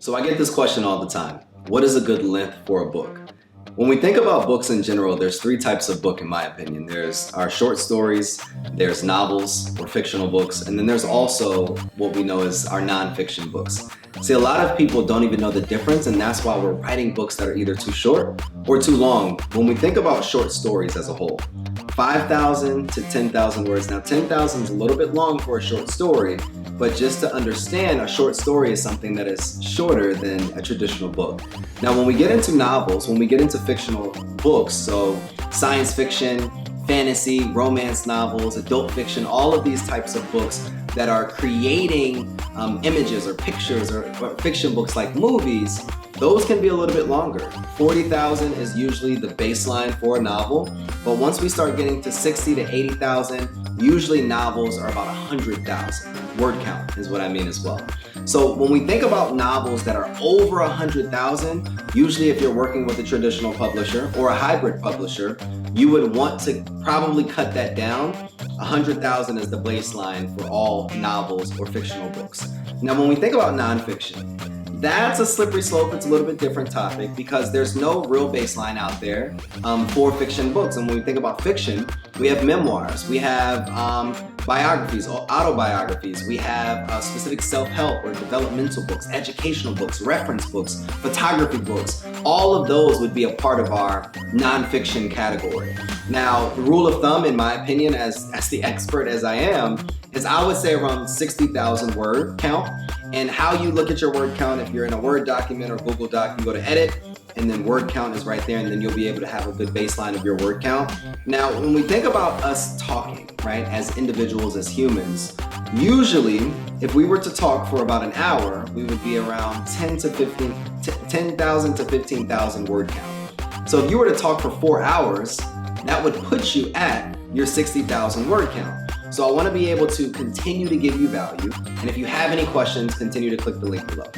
So I get this question all the time. What is a good length for a book? When we think about books in general, there's three types of book in my opinion. There's our short stories, there's novels or fictional books, and then there's also what we know as our nonfiction books. See, a lot of people don't even know the difference, and that's why we're writing books that are either too short or too long. When we think about short stories as a whole, 5,000 to 10,000 words. Now 10,000 is a little bit long for a short story, but just to understand, a short story is something that is shorter than a traditional book. Now when we get into novels, when we get into fictional books, so science fiction, fantasy, romance novels, adult fiction, all of these types of books that are creating images or pictures or fiction books like movies, those can be a little bit longer. 40,000 is usually the baseline for a novel, but once we start getting to 60 to 80,000, usually novels are about 100,000. Word count is what I mean as well. So when we think about novels that are over 100,000, usually if you're working with a traditional publisher or a hybrid publisher, you would want to probably cut that down. 100,000 is the baseline for all novels or fictional books. Now when we think about nonfiction, that's a slippery slope. It's a little bit different topic because there's no real baseline out there for fiction books. And when we think about fiction, we have memoirs, we have biographies or autobiographies, we have specific self-help or developmental books, educational books, reference books, photography books. All of those would be a part of our nonfiction category. Now, the rule of thumb, in my opinion, as the expert as I am, is I would say around 60,000 word count. And how you look at your word count, if you're in a Word document or Google Doc, you go to edit, and then word count is right there, and then you'll be able to have a good baseline of your word count. Now, when we think about us talking, right, as individuals, as humans, usually, if we were to talk for about an hour, we would be around 10,000 to 15,000 word count. So if you were to talk for 4 hours, that would put you at your 60,000 word count. So I want to be able to continue to give you value. And if you have any questions, continue to click the link below.